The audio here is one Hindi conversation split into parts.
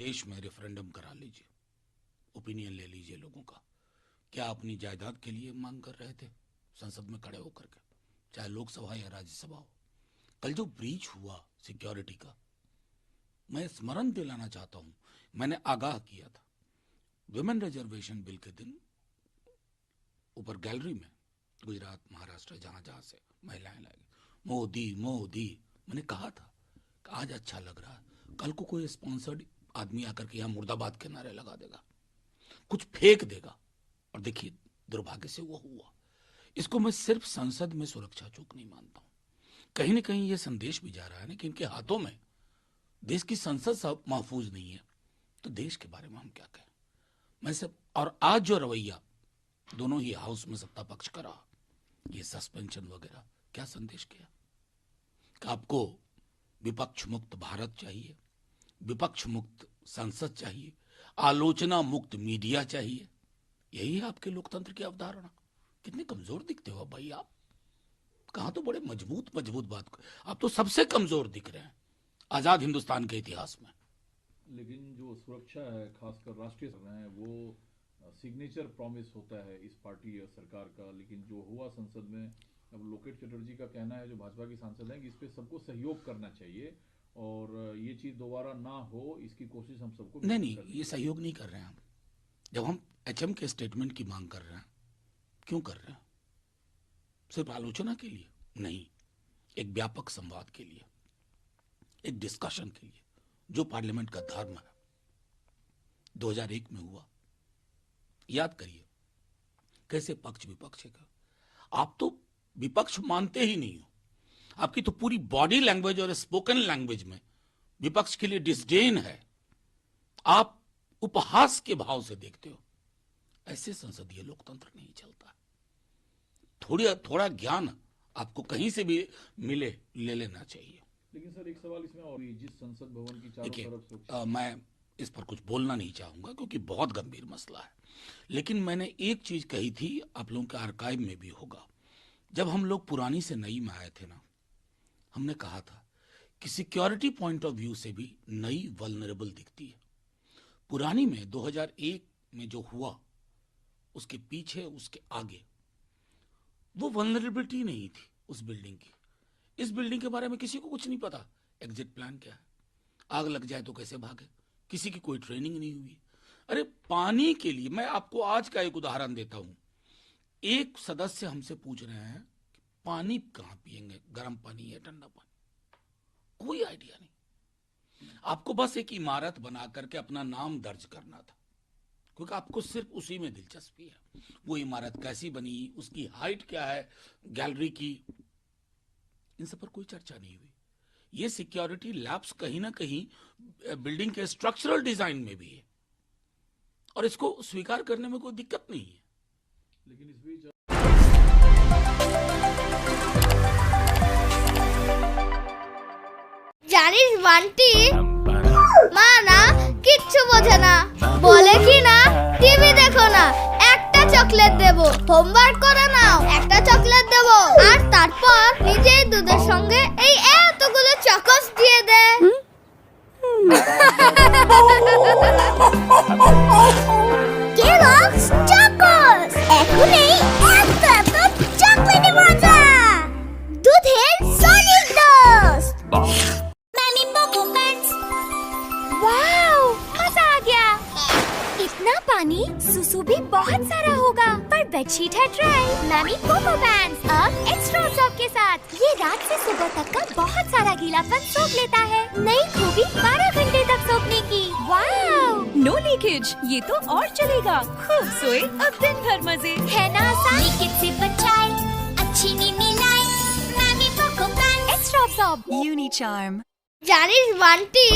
देश में रेफरेंडम करा लीजिए, ओपिनियन ले लीजिए लोगों का। क्या अपनी जायदाद के लिए मांग कर रहे थे संसद में खड़े होकर के, चाहे लोकसभा या राज्यसभा हो। कल जो ब्रीच हुआ सिक्योरिटी का, मैं स्मरण दिलाना चाहता हूं, मैंने आगाह किया था विमेन रिजर्वेशन बिल के दिन ऊपर गैलरी में गुजरात, महाराष्ट्र, जहां जहां से महिलाएं लाएंगी, मोदी मोदी। मैंने कहा था कि आज अच्छा लग रहा है, कल को कोई स्पॉन्सर्ड आदमी आकर के यहाँ मुर्दाबाद के नारे लगा देगा, कुछ फेंक देगा। और देखिए दुर्भाग्य से वो हुआ। इसको मैं सिर्फ संसद में सुरक्षा चूक नहीं मानता हूं, कहीं ना कहीं ये संदेश भी जा रहा है ना कि इनके हाथों में देश की संसद सब महफूज नहीं है, तो देश के बारे में हम क्या कहें। मैं सब, और आज जो रवैया दोनों ही हाउस में सत्ता पक्ष का रहा, ये सस्पेंशन वगैरह, क्या संदेश किया कि आपको विपक्ष मुक्त भारत चाहिए, विपक्ष मुक्त संसद चाहिए, आलोचना मुक्त मीडिया चाहिए। यही है आपके लोकतंत्र की अवधारणा। कितने कमजोर दिखते हो भाई आप। कहां तो बड़े मजबूत मजबूत बात, आप तो सबसे कमजोर दिख रहे हैं आजाद हिंदुस्तान के इतिहास में। लेकिन जो सुरक्षा है, खासकर राष्ट्रीय है, वो सिग्नेचर प्रॉमिस होता है इस पार्टी और सरकार का। लेकिन जो हुआ संसद में, अब लोकेट चटर्जी का कहना है, जो भाजपा की सांसद हैं, कि इस पे सबको सहयोग करना चाहिए और ये चीज दोबारा ना हो, इसकी कोशिश हम सबको। नहीं, ये सहयोग नहीं कर रहे हैं हम। जब हम एचएम के स्टेटमेंट की मांग कर रहे हैं, क्यों कर रहे हैं? सिर्फ आलोचना के लिए नहीं, एक व्यापक संवाद के लिए, एक डिस्कशन के लिए, जो पार्लियामेंट का धर्म है। 2001 में हुआ, याद करिए कैसे पक्ष विपक्ष का। आप तो विपक्ष मानते ही नहीं हो, आपकी तो पूरी बॉडी लैंग्वेज और स्पोकन लैंग्वेज में विपक्ष के लिए डिसडेन है। आप उपहास के भाव से देखते हो। ऐसे संसदीय लोकतंत्र नहीं चलता। थोड़ा ज्ञान आपको कहीं से भी मिले, ले लेना चाहिए। लेकिन सर एक सवाल इसमें और, जिस संसद भवन की चारों तरफ मैं इस पर कुछ बोलना नहीं चाहूंगा क्योंकि बहुत गंभीर मसला है। लेकिन मैंने एक चीज कही थी, आप लोगों के आर्काइव में भी होगा, जब हम लोग पुरानी से नई में आए थे ना, हमने कहा था कि सिक्योरिटी पॉइंट ऑफ व्यू से भी नई वल्नरेबल दिखती है। पुरानी में 2001 में जो हुआ, उसके पीछे उसके आगे वो वल्नरेबिलिटी नहीं थी उस बिल्डिंग की। इस बिल्डिंग के बारे में किसी को कुछ नहीं पता, एग्जिट प्लान क्या है, आग लग जाए तो कैसे भागे, किसी की कोई ट्रेनिंग नहीं हुई। अरे पानी के लिए मैं आपको आज का एक उदाहरण देता हूं। एक सदस्य हमसे पूछ रहे हैं कि पानी कहां पिएंगे, गर्म पानी या ठंडा पानी, कोई आइडिया नहीं। आपको बस एक इमारत बना करके अपना नाम दर्ज करना था, क्योंकि आपको सिर्फ उसी में दिलचस्पी है। वो इमारत कैसी बनी, उसकी हाइट क्या है, गैलरी की, इन सब पर कोई चर्चा नहीं हुई। ये सिक्योरिटी लैब्स कहीं ना कहीं बिल्डिंग के स्ट्रक्चरल डिजाइन में भी है और इसको स्वीकार करने में कोई दिक्कत नहीं है। लेकिन इस बीच জানিস বান্টি, মা না কিচ্ছু বোঝে না, বলে কি না টিভি দেখো না, একটা চকলেট দেবো, হোমওয়ার্ক করে নাও, একটা চকলেট দেবো, আর তারপর নিজেই দুধের সঙ্গে এই এতগুলো চকোস দিয়ে দে। কেলগস চকোস, এখনই এত এত চকলেটে মজা, দুধের সলিড ডোজ। इतना पानी सुसु भी बहुत सारा होगा, पर बेडशीट है ड्राई। मैमी कोको पैंट्स अब एक्स्ट्रा सॉफ्ट के साथ ये रात से सुबह तक का बहुत सारा गीलापन सोख लेता है। नई खूबी 12 घंटे तक सोखने की। वाव, नो लीकेज, ये तो और चलेगा। खूब सोए अब दिन भर मजे। है ना आसान? लीकेज से बचाए, अच्छी नींद मिलाए, मैमी कोको पैंट्स एक्स्ट्रा सॉफ्ट यूनिचार्म। জানিস বান্টি,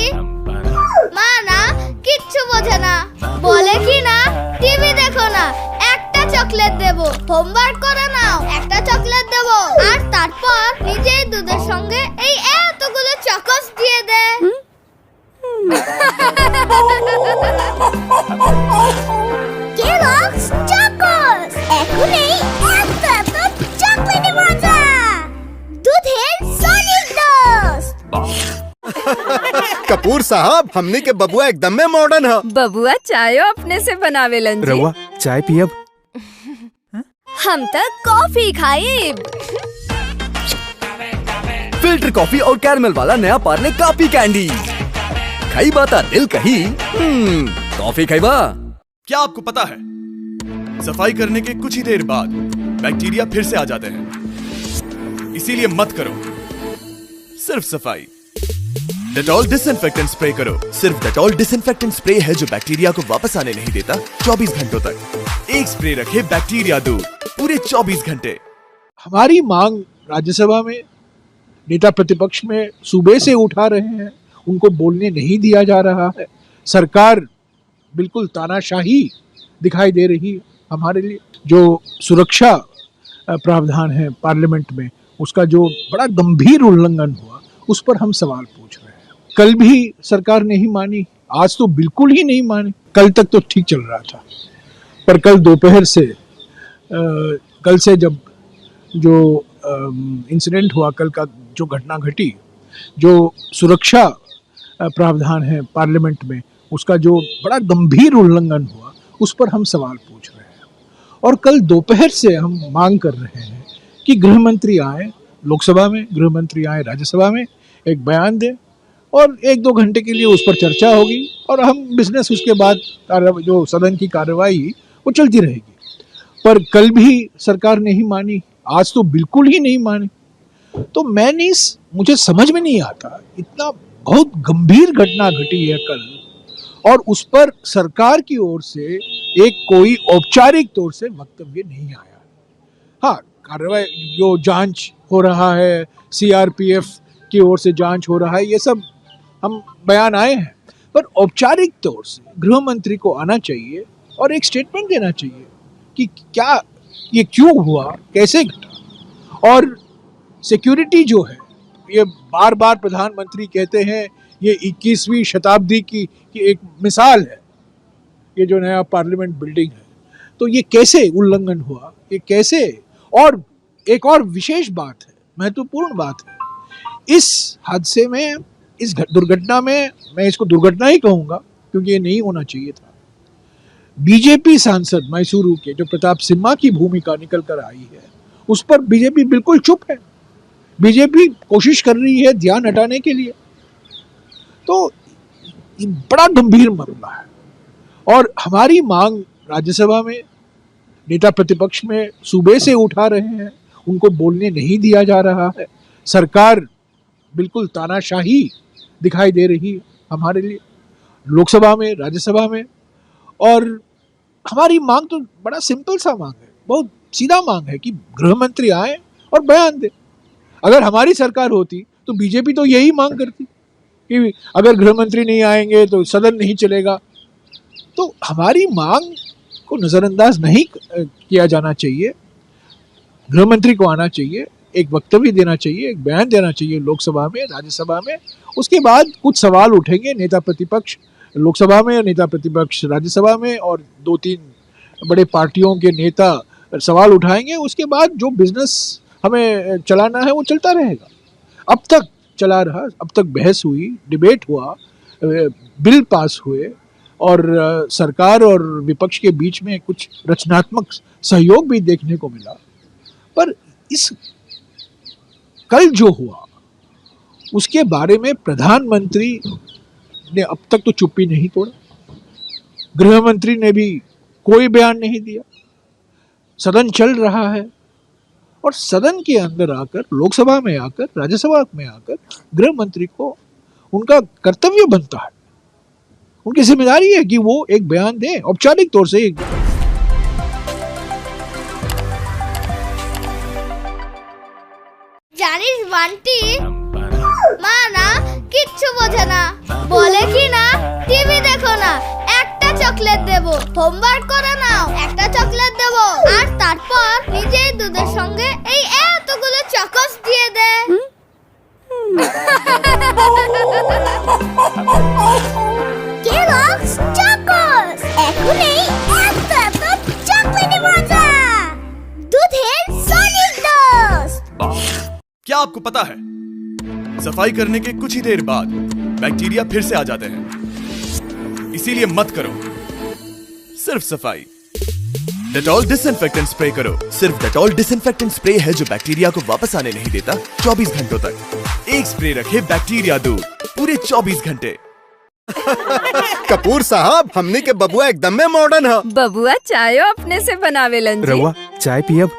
মা না কিচ্ছু বোঝে না, বলে কি না টিভি দেখো না, একটা চকলেট দেবো, হোমওয়ার্ক করে নাও, একটা চকলেট দেবো, আর তারপর নিজেই দুধের সঙ্গে এই এতগুলো চকোস দিয়ে দে। কেলগস চকোস, এখনই এত এত চকলেটে মজা, দুধের সলিড ডোজ। कपूर साहब, हमने के बबुआ एकदम में मॉडर्न है। बबुआ चाय अपने से बनावेलन जी। रउआ चाय पियब? हम तक कॉफी खाइब। फिल्टर कॉफी और कैरमल वाला नया पार्ले कॉफी कैंडी। खाई बाता दिल कही, कॉफी खाई बा। क्या आपको पता है सफाई करने के कुछ ही देर बाद बैक्टीरिया फिर से आ जाते हैं, इसीलिए मत करो सिर्फ सफाई। डेटॉल डिसइंफेक्टेंट स्प्रे करो। सिर्फ डेटॉल डिसइंफेक्टेंट स्प्रे है जो बैक्टीरिया को वापस आने नहीं देता 24 घंटों तक। एक स्प्रे रखे बैक्टीरिया दूर पूरे 24 घंटे। हमारी मांग राज्यसभा में नेता प्रतिपक्ष में सूबे से उठा रहे हैं, उनको बोलने नहीं दिया जा रहा है। सरकार बिल्कुल तानाशाही दिखाई दे रही है हमारे लिए। जो सुरक्षा प्रावधान है पार्लियामेंट में, उसका जो बड़ा गंभीर उल्लंघन हुआ, उस पर हम सवाल पूछ रहे हैं। कल भी सरकार नहीं मानी, आज तो बिल्कुल ही नहीं मानी। कल तक तो ठीक चल रहा था, पर कल दोपहर से कल से जब जो इंसिडेंट हुआ, कल का जो घटना घटी, जो सुरक्षा प्रावधान है पार्लियामेंट में, उसका जो बड़ा गंभीर उल्लंघन हुआ, उस पर हम सवाल पूछ रहे हैं। और कल दोपहर से हम मांग कर रहे हैं कि गृह मंत्री आए लोकसभा में, गृह मंत्री आए राज्यसभा में, एक बयान दें और 1-2 घंटे के लिए उस पर चर्चा होगी और हम बिजनेस उसके बाद जो सदन की कार्रवाई वो चलती रहेगी। पर कल भी सरकार नहीं मानी, आज तो बिल्कुल ही नहीं मानी। तो मुझे समझ में नहीं आता, इतना बहुत गंभीर घटना घटी है कल, और उस पर सरकार की ओर से एक कोई औपचारिक तौर से वक्तव्य नहीं आया। हाँ, कार्रवाई जो जांच हो रहा है, सीआरपीएफ की ओर से जांच हो रहा है, ये सब हम बयान आए हैं, पर औपचारिक तौर से गृह मंत्री को आना चाहिए और एक स्टेटमेंट देना चाहिए कि क्या ये क्यों हुआ, कैसे घटा। और सिक्योरिटी जो है, ये बार बार प्रधानमंत्री कहते हैं ये 21वीं शताब्दी की एक मिसाल है, ये जो नया पार्लियामेंट बिल्डिंग है। तो ये कैसे उल्लंघन हुआ, ये कैसे। और एक और विशेष बात है, महत्वपूर्ण बात है, इस हादसे में, इस दुर्घटना में, मैं इसको दुर्घटना ही कहूँगा क्योंकि ये नहीं होना चाहिए था, बीजेपी सांसद मैसूरू के जो प्रताप सिम्हा की भूमिका निकल कर आई है, उस पर बीजेपी बिल्कुल चुप है। बीजेपी कोशिश कर रही है ध्यान हटाने के लिए। तो ये बड़ा गंभीर मामला है और हमारी मांग राज्यसभा में नेता प्रतिपक्ष में सूबे से उठा रहे हैं, उनको बोलने नहीं दिया जा रहा है। सरकार बिल्कुल तानाशाही दिखाई दे रही है हमारे लिए, लोकसभा में, राज्यसभा में। और हमारी मांग तो बड़ा सिंपल सा मांग है, बहुत सीधा मांग है कि गृह मंत्री आए और बयान दे। अगर हमारी सरकार होती तो बीजेपी तो यही मांग करती कि अगर गृह मंत्री नहीं आएंगे तो सदन नहीं चलेगा। तो हमारी मांग को नज़रअंदाज नहीं किया जाना चाहिए। गृह मंत्री को आना चाहिए, एक वक्तव्य देना चाहिए, एक बयान देना चाहिए लोकसभा में, राज्यसभा में। उसके बाद कुछ सवाल उठेंगे, नेता प्रतिपक्ष लोकसभा में, नेता प्रतिपक्ष राज्यसभा में, और 2-3 बड़े पार्टियों के नेता सवाल उठाएंगे। उसके बाद जो बिजनेस हमें चलाना है वो चलता रहेगा। अब तक चला रहा, अब तक बहस हुई, डिबेट हुआ, बिल पास हुए और सरकार और विपक्ष के बीच में कुछ रचनात्मक सहयोग भी देखने को मिला। पर इस कल जो हुआ उसके बारे में प्रधानमंत्री ने अब तक तो चुप्पी नहीं तोड़ा, गृह मंत्री ने भी कोई बयान नहीं दिया। सदन चल रहा है और सदन के अंदर आकर, लोकसभा में आकर, राज्यसभा में आकर गृह मंत्री को उनका कर्तव्य बनता है, उनकी जिम्मेदारी है कि वो एक बयान दें, औपचारिक तौर से एक জানিস বান্টি, মা না কিচ্ছু বোঝে না, বলে কি না টিভি দেখো না, একটা চকলেট দেবো, হোমওয়ার্ক করে নাও, একটা চকলেট দেবো, আর তারপর নিজেই দুধের সঙ্গে এই এতগুলো চকস দিয়ে দে। কেলগস চকস, এখনই এত এত চকলেটে মজা, দুধের সলিড ডোজ। क्या आपको पता है सफाई करने के कुछ ही देर बाद बैक्टीरिया फिर से आ जाते हैं। इसीलिए मत करो, सिर्फ सफाई। डेटॉल डिसइंफेक्टेंट स्प्रे करो। सिर्फ डेटॉल डिसइंफेक्टेंट स्प्रे है जो बैक्टीरिया को वापस आने नहीं देता 24 घंटों तक। एक स्प्रे रखे बैक्टीरिया दूर पूरे 24 घंटे। कपूर साहब, हमने के बबुआ एकदम में मॉडर्न है। बबुआ चाय अपने से बनावे लन जी। रहुआ चाय पियब?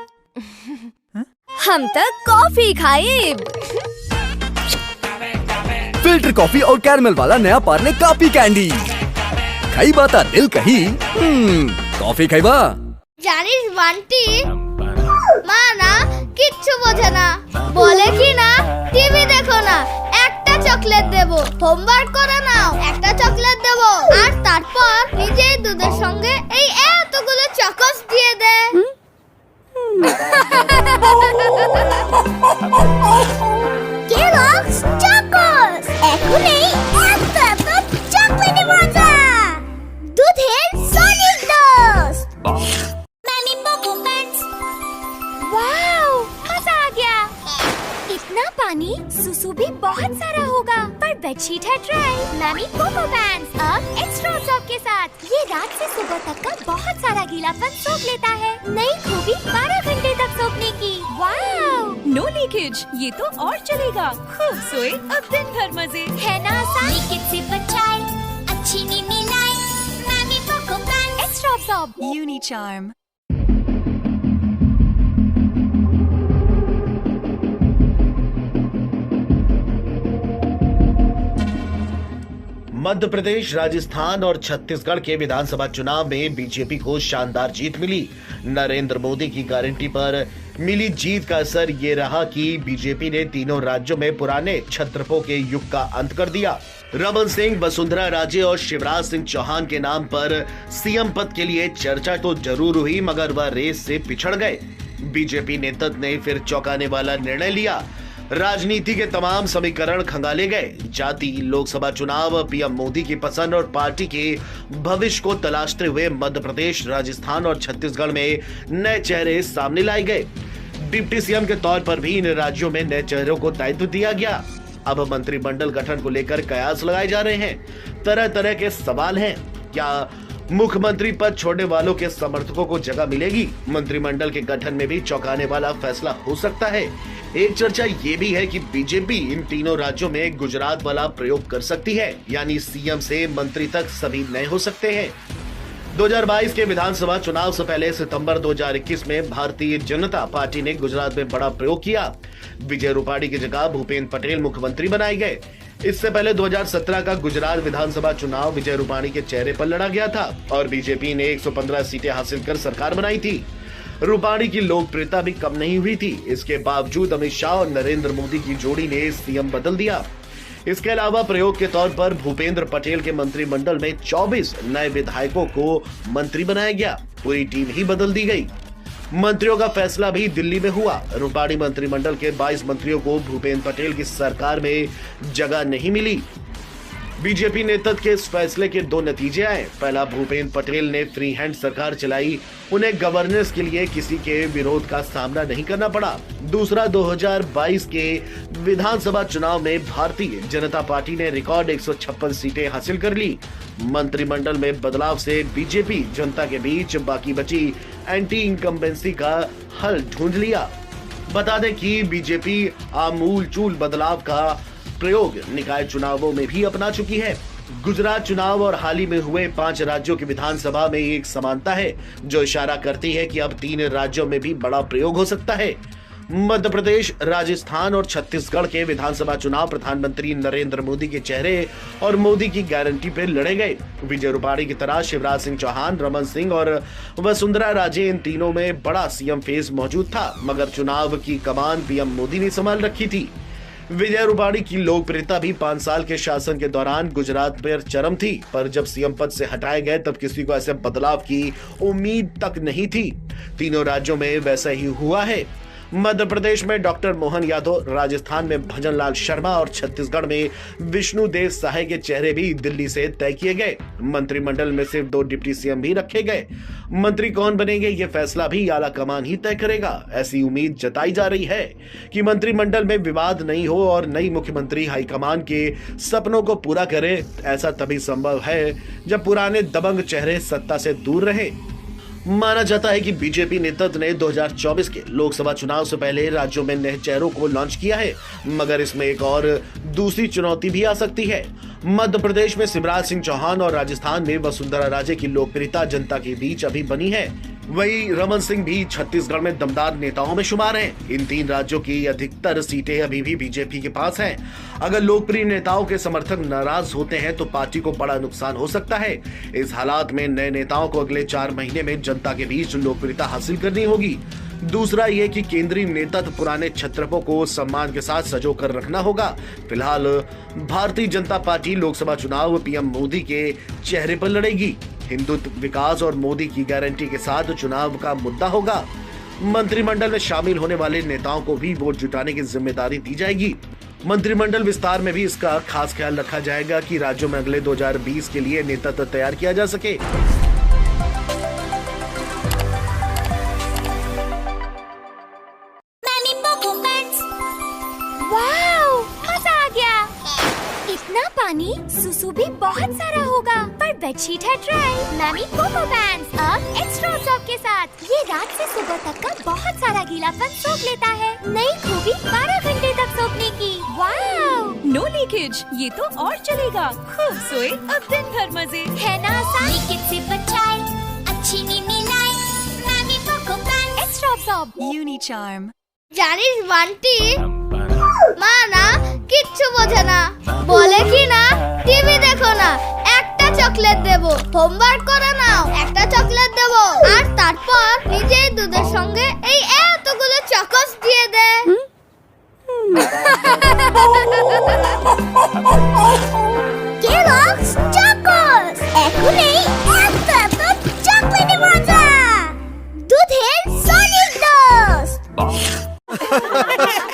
हम तक कॉफी खाई। फिल्टर कॉफी और कैरमल वाला नया पार्ले कॉफी कैंडी। खाई बाता दिल कही, कॉफी खाइबा। জানিস বান্টি মা না কিচ্ছু বোঝে না, বলে কি না টিভি দেখো না, একটা চকলেট দেবো, হোমওয়ার্ক করে নাও, একটা চকলেট দেবো, আর তারপর নিজেই দুধের সঙ্গে এই এতগুলো চকস দিয়ে দে। কেলগস চকস এখনই এত এত চকলেটে মজা, দুধের solid dose. MamyPoko pants. Wow, मजा आ गया। इतना पानी सुसु भी बहुत सारा होगा, पर बेडशीट है ड्राई। मैमी पोको पैंट्स अब एक्स्ट्रा सॉफ्ट के साथ ये रात से सुबह तक का बहुत सारा गीलापन सोख लेता है। नई खूबी 12 घंटे तक सोखने की। वाओ, नो लीकेज, ये तो और चलेगा। खूब सोए अब दिन भर मजे। है ना आसान? लीकेज से बचाए, अच्छी नींद मिलाए। मैमी Poco pants extra soft यूनिचार्म। Madhya Pradesh, Rajasthan और छत्तीसगढ़ के विधानसभा चुनाव में बीजेपी को शानदार जीत मिली। नरेंद्र मोदी की गारंटी पर मिली जीत का असर ये रहा कि बीजेपी ने तीनों राज्यों में पुराने छत्रपों के युग का अंत कर दिया। रमन सिंह, वसुंधरा राजे और शिवराज सिंह चौहान के नाम पर सीएम पद के लिए चर्चा तो जरूर हुई, मगर वह रेस से पिछड़ गए। बीजेपी नेतृत्व ने फिर चौंकाने वाला निर्णय लिया। राजनीति के तमाम समीकरण खंगाले गए। जाति, लोकसभा चुनाव, पीएम मोदी की पसंद और पार्टी के भविष्य को तलाशते हुए मध्य प्रदेश, राजस्थान और छत्तीसगढ़ में नए चेहरे सामने लाए गए। डिप्टी सीएम के तौर पर भी इन राज्यों में नए चेहरों को दायित्व दिया गया। अब मंत्रिमंडल गठन को लेकर कयास लगाए जा रहे हैं। तरह तरह के सवाल हैं। क्या मुख्यमंत्री पद छोड़ने वालों के समर्थकों को जगह मिलेगी? मंत्रिमंडल के गठन में भी चौंकाने वाला फैसला हो सकता है। एक चर्चा ये भी है कि बीजेपी इन तीनों राज्यों में गुजरात वाला प्रयोग कर सकती है, यानी सीएम से मंत्री तक सभी नए हो सकते हैं। 2022 के विधानसभा चुनाव से पहले सितंबर 2021 में भारतीय जनता पार्टी ने गुजरात में बड़ा प्रयोग किया। विजय रूपाणी की जगह भूपेंद्र पटेल मुख्यमंत्री बनाए गए। इससे पहले 2017 का गुजरात विधानसभा चुनाव विजय रूपाणी के चेहरे पर लड़ा गया था और बीजेपी ने 115 सीटें हासिल कर सरकार बनाई थी। रूपाणी की लोकप्रियता भी कम नहीं हुई थी। इसके बावजूद अमित शाह और नरेंद्र मोदी की जोड़ी ने सीएम बदल दिया। इसके अलावा प्रयोग के तौर पर भूपेंद्र पटेल के मंत्रिमंडल में 24 नए विधायकों को मंत्री बनाया गया। पूरी टीम ही बदल दी गई। मंत्रियों का फैसला भी दिल्ली में हुआ। रूपाणी मंत्रिमंडल के 22 मंत्रियों को भूपेंद्र पटेल की सरकार में जगह नहीं मिली। बीजेपी नेतृत्व के इस फैसले के दो नतीजे आए। पहला, भूपेंद्र पटेल ने फ्री हैंड सरकार चलाई, उन्हें गवर्नेंस के लिए किसी के विरोध का सामना नहीं करना पड़ा। दूसरा, 2022 के विधानसभा चुनाव में भारतीय जनता पार्टी ने रिकॉर्ड 156 सीटें हासिल कर ली। मंत्रिमंडल में बदलाव से बीजेपी जनता के बीच बाकी बची एंटी इनकम्बेंसी का हल ढूंढ लिया। बता दें कि बीजेपी आमूलचूल बदलाव का प्रयोग निकाय चुनावों में भी अपना चुकी है। गुजरात चुनाव और हाल ही में हुए 5 राज्यों की विधानसभा में एक समानता है जो इशारा करती है कि अब 3 राज्यों में भी बड़ा प्रयोग हो सकता है। मध्य प्रदेश, राजस्थान और छत्तीसगढ़ के विधानसभा चुनाव प्रधानमंत्री नरेंद्र मोदी के चेहरे और मोदी की गारंटी पर लड़े गए। विजय रूपाणी की तरह शिवराज सिंह चौहान, रमन सिंह और वसुंधरा राजे, इन तीनों में बड़ा सीएम फेस मौजूद था, मगर चुनाव की कमान पीएम मोदी ने संभाल रखी थी। विजय रूपाणी की लोकप्रियता भी 5 साल के शासन के दौरान गुजरात पर चरम थी, पर जब सीएम पद से हटाए गए तब किसी को ऐसे बदलाव की उम्मीद तक नहीं थी। तीनों राज्यों में वैसा ही हुआ है। मध्य प्रदेश में डॉक्टर मोहन यादव, राजस्थान में भजनलाल शर्मा और छत्तीसगढ़ में विष्णुदेव साय के चेहरे भी दिल्ली से तय किए गए। मंत्रिमंडल में सिर्फ 2 डिप्टी सीएम भी रखे गए। मंत्री कौन बनेंगे ये फैसला भी आला कमान ही तय करेगा। ऐसी उम्मीद जताई जा रही है कि मंत्रिमंडल में विवाद नहीं हो और नई मुख्यमंत्री हाईकमान के सपनों को पूरा करे। ऐसा तभी संभव है जब पुराने दबंग चेहरे सत्ता से दूर रहे। माना जाता है कि बीजेपी नेतृत्व ने 2024 के लोकसभा चुनाव से पहले राज्यों में नए चेहरों को लॉन्च किया है, मगर इसमें एक और दूसरी चुनौती भी आ सकती है। मध्य प्रदेश में शिवराज सिंह चौहान और राजस्थान में वसुंधरा राजे की लोकप्रियता जनता के बीच अभी बनी है। वही रमन सिंह भी छत्तीसगढ़ में दमदार नेताओं में शुमार हैं। इन 3 राज्यों की अधिकतर सीटें अभी भी बीजेपी के पास हैं। अगर लोकप्रिय नेताओं के समर्थक नाराज होते हैं तो पार्टी को बड़ा नुकसान हो सकता है। इस हालात में नए नेताओं को अगले 4 महीने में जनता के बीच लोकप्रियता हासिल करनी होगी। दूसरा ये कि केंद्रीय नेतृत्व पुराने छत्रपों को सम्मान के साथ सजो कर रखना होगा। फिलहाल भारतीय जनता पार्टी लोकसभा चुनाव पीएम मोदी के चेहरे पर लड़ेगी। हिंदुत्व, विकास और मोदी की गारंटी के साथ चुनाव का मुद्दा होगा। मंत्रिमंडल में शामिल होने वाले नेताओं को भी वोट जुटाने की जिम्मेदारी दी जाएगी। मंत्रिमंडल विस्तार में भी इसका खास ख्याल रखा जाएगा कि राज्यों में अगले 2020 के लिए नेतृत्व तैयार किया जा सके। वाओ, मजा आ गया। इतना पानी, सुसु भी बहुत सारा होगा, पर बेडशीट है ड्राई। मैमी कोको पैंट्स अब एक्स्ट्रा सॉफ्ट के साथ ये रात से सुबह तक का बहुत सारा गीलापन सोख लेता है। नई खूबी 12 घंटे तक सोखने की। वाओ, नो लीकेज, ये तो और चलेगा। खूब सोए अब दिन भर मजे। है ना आसान? लीकेज से बचाए, अच्छी नींद मिलाए। मैमी कोको पैंट्स एक्स्ट्रा सॉफ्ट। यूनिचार्म। জানিস বান্টি, মা না কিচ্ছু বোঝে না, বলে কি না টিভি দেখো না, একটা চকলেট দেবো, হোমওয়ার্ক করে নাও, একটা চকলেট দেবো, আর তারপর নিজেই দুধের সঙ্গে এই এতগুলো চকোস দিয়ে দে। কেলগস চকোস এখনই এত এত চকলেটে মজা, দুধের সলিড ডোজ।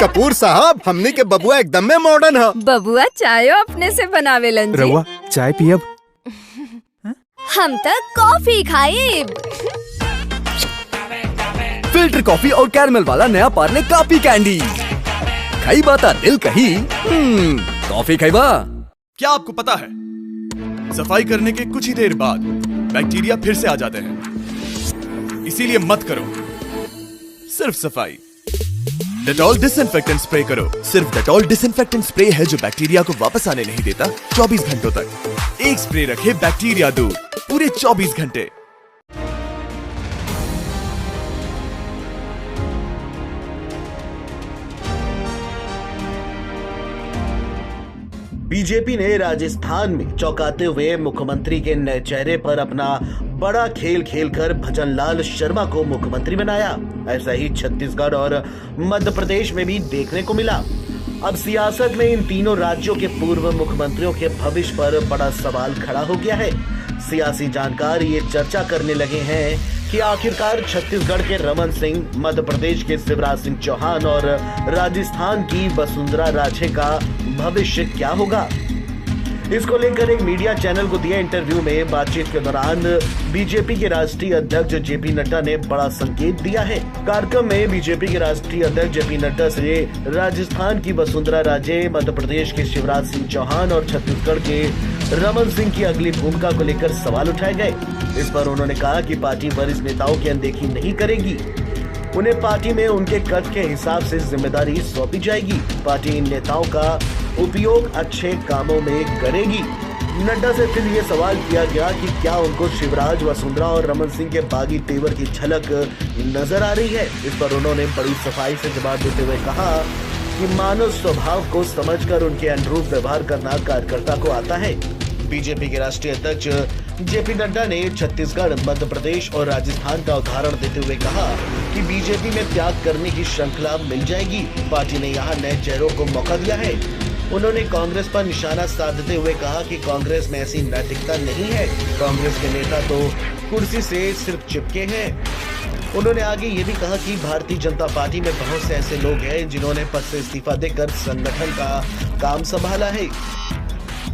कपूर साहब, हमने के बबुआ एकदम में मॉडर्न है। बबुआ चायो अपने से बनावे लन जी। रउआ चाय पियब? हम तक कॉफी खाए। फिल्टर कॉफी और कैरमल वाला नया पार्ले काफी कैंडी। खाई बाता दिल कही, कॉफी खाईबा। क्या आपको पता है सफाई करने के कुछ ही देर बाद बैक्टीरिया फिर से आ जाते हैं, इसीलिए मत करो, सिर्फ सफाई। डेटॉल डिसइंफेक्टेंट स्प्रे करो। सिर्फ डेटॉल डिसइंफेक्टेंट स्प्रे है जो बैक्टीरिया को वापस आने नहीं देता 24 घंटों तक। एक स्प्रे रखे बैक्टीरिया दूर पूरे 24 घंटे। बीजेपी ने राजस्थान में चौंकाते हुए मुख्यमंत्री के नए चेहरे पर अपना बड़ा खेल खेलकर भजनलाल शर्मा को मुख्यमंत्री बनाया। ऐसा ही छत्तीसगढ़ और मध्य प्रदेश में भी देखने को मिला। अब सियासत में इन तीनों राज्यों के पूर्व मुख्यमंत्रियों के भविष्य पर बड़ा सवाल खड़ा हो गया है। सियासी जानकार ये चर्चा करने लगे हैं कि आखिरकार छत्तीसगढ़ के रमन सिंह, मध्य प्रदेश के शिवराज सिंह चौहान और राजस्थान की वसुंधरा राजे का भविष्य क्या होगा। इसको लेकर एक मीडिया चैनल को दिए इंटरव्यू में बातचीत के दौरान बीजेपी के राष्ट्रीय अध्यक्ष जेपी नड्डा ने बड़ा संकेत दिया है। कार्यक्रम में बीजेपी के राष्ट्रीय अध्यक्ष जेपी नड्डा से राजस्थान की वसुंधरा राजे, मध्य प्रदेश के शिवराज सिंह चौहान और छत्तीसगढ़ के रमन सिंह की अगली भूमिका को लेकर सवाल उठाए गए। इस पर उन्होंने कहा कि पार्टी वरिष्ठ नेताओं की अनदेखी नहीं करेगी, उन्हें पार्टी में उनके कद के हिसाब से जिम्मेदारी सौंपी जाएगी। पार्टी इन नेताओं का उपयोग अच्छे कामों में करेगी। नड्डा से फिर ये सवाल किया गया कि क्या उनको शिवराज, वसुंधरा और रमन सिंह के बागी तेवर की झलक नजर आ रही है। इस पर उन्होंने बड़ी सफाई से जवाब देते हुए कहा कि मानव स्वभाव को समझकर उनके अनुरूप व्यवहार करना कार्यकर्ता को आता है। बीजेपी के राष्ट्रीय अध्यक्ष जेपी नड्डा ने छत्तीसगढ़, मध्य प्रदेश और राजस्थान का उदाहरण देते हुए कहा कि बीजेपी में त्याग करने की श्रृंखला मिल जाएगी। पार्टी ने यहाँ नए चेहरों को मौका दिया है। उन्होंने कांग्रेस पर निशाना साधते हुए कहा कि कांग्रेस में ऐसी नैतिकता नहीं है। कांग्रेस के नेता तो कुर्सी से सिर्फ चिपके हैं। उन्होंने आगे ये भी कहा कि भारतीय जनता पार्टी में बहुत से ऐसे लोग हैं जिन्होंने पद से इस्तीफा देकर संगठन का काम संभाला है।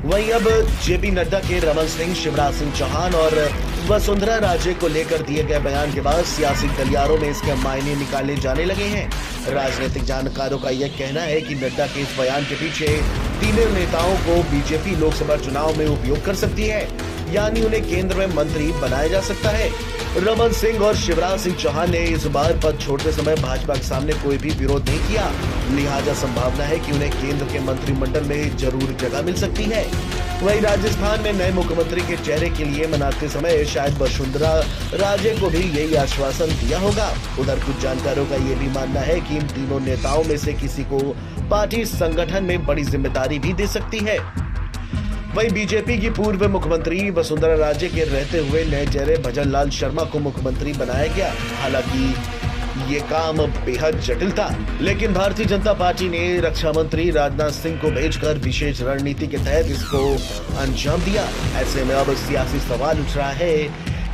वहीं अब जेपी नड्डा के रमन सिंह, शिवराज सिंह चौहान और वसुंधरा राजे को लेकर दिए गए बयान के बाद सियासी गलियारों में इसके मायने निकाले जाने लगे हैं। राजनीतिक जानकारों का यह कहना है कि नड्डा के इस बयान के पीछे तीनों नेताओं को बीजेपी लोकसभा चुनाव में उपयोग कर सकती है, यानी उन्हें केंद्र में मंत्री बनाया जा सकता है। रमन सिंह और शिवराज सिंह चौहान ने इस बार पद छोड़ते समय भाजपा के सामने कोई भी विरोध नहीं किया, लिहाजा संभावना है कि उन्हें केंद्र के मंत्रिमंडल में जरूर जगह मिल सकती है। वहीं राजस्थान में नए मुख्यमंत्री के चेहरे के लिए मनाते समय शायद वसुंधरा राजे को भी यही आश्वासन दिया होगा। उधर कुछ जानकारों का ये भी मानना है कि इन तीनों नेताओं में से किसी को पार्टी संगठन में बड़ी जिम्मेदारी भी दे सकती है। वहीं बीजेपी की पूर्व मुख्यमंत्री वसुंधरा राजे के रहते हुए नए चेहरे भजन लाल शर्मा को मुख्यमंत्री बनाया गया। हालांकि ये काम बेहद जटिल था, लेकिन भारतीय जनता पार्टी ने रक्षा मंत्री राजनाथ सिंह को भेजकर विशेष रणनीति के तहत इसको अंजाम दिया। ऐसे में अब सियासी सवाल उठ रहा है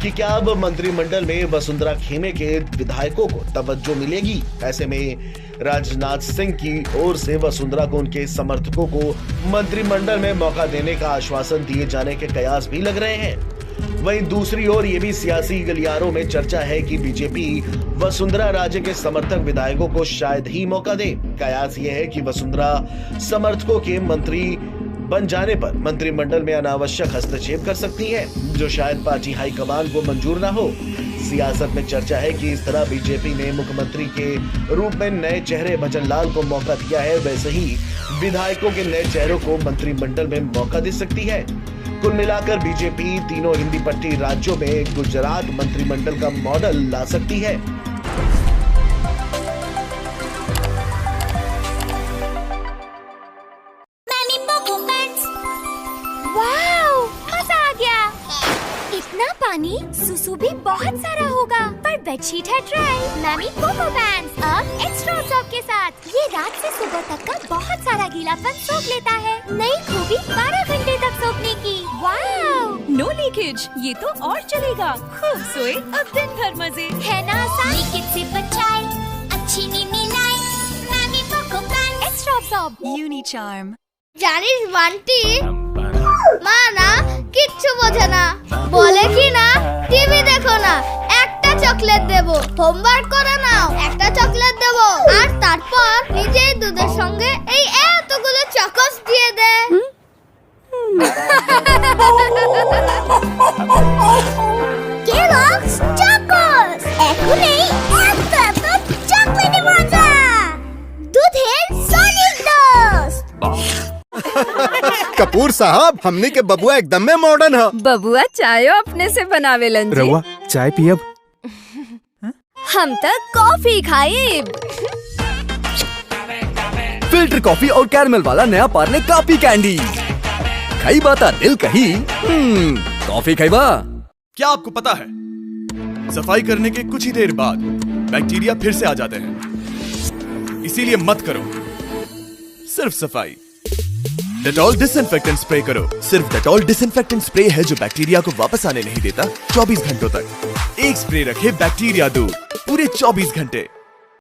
कि क्या अब मंत्रिमंडल में वसुंधरा खेमे के विधायकों को तवज्जो मिलेगी। ऐसे में राजनाथ सिंह की ओर से वसुंधरा को उनके समर्थकों को मंत्रिमंडल में मौका देने का आश्वासन दिए जाने के कयास भी लग रहे हैं। वहीं दूसरी ओर ये भी सियासी गलियारों में चर्चा है कि बीजेपी वसुंधरा राजे के समर्थक विधायकों को शायद ही मौका दे। कयास ये है कि वसुंधरा समर्थकों के मंत्री बन जाने पर मंत्रिमंडल में अनावश्यक हस्तक्षेप कर सकती है, जो शायद पार्टी हाईकमान को मंजूर न हो। सियासत में चर्चा है कि इस तरह बीजेपी ने मुख्यमंत्री के रूप में नए चेहरे भजन लाल को मौका दिया है, वैसे ही विधायकों के नए चेहरों को मंत्रिमंडल में मौका दे सकती है। कुल मिलाकर बीजेपी तीनों हिंदी पट्टी राज्यों में गुजरात मंत्रिमंडल का मॉडल ला सकती है। पानी सुसु भी बहुत सारा होगा, पर बेडशीट है ड्राई। मैमी कोको पैंट्स अब एक्स्ट्रा सॉफ्ट के साथ ये रात से सुबह तक का बहुत सारा गीलापन सोख लेता है। नई खूबी 12 घंटे तक सोखने की। वाव! नो लीकेज, ये तो और चलेगा। खूब सोए अब दिन भर मजे। है ना आसान? लीकेज से बचाए, अच्छी नींद लाए। मैमी कोको पैंट्स एक्स्ट्रा सॉफ्ट यूनिचार्म। জানিস বান্টি মা না কিচ্ছু বোঝে না, বলে কি না টিভি দেখো না, একটা চকলেট দেবো, হোমওয়ার্ক করে নাও, একটা চকলেট দেবো, আর তারপর নিজেই দুধের সঙ্গে এই এতগুলো চকোস দিয়ে দে। কেলগস চকোস এখনই এত চকলেট মজা, দুধের সলিড ডোজ। कपूर साहब, हमने के बबुआ एकदम में मॉडर्न है। बबुआ चायो अपने से बनावे लंजी। रहुआ चाय पियब? हम तक कॉफी खाइब। फिल्टर कॉफी और कैरमल वाला नया पार्ले कॉफी कैंडी। खाई बाता दिल कही, कॉफी खाईबा। क्या आपको पता है, सफाई करने के कुछ ही देर बाद बैक्टीरिया फिर से आ जाते हैं। इसीलिए मत करो, सिर्फ सफाई। डेटॉल डिसइंफेक्टेंट स्प्रे करो। सिर्फ डेटॉल डिसइंफेक्टेंट स्प्रे है जो बैक्टीरिया को वापस आने नहीं देता 24 घंटों तक। एक स्प्रे रखे बैक्टीरिया दूर पूरे 24 घंटे।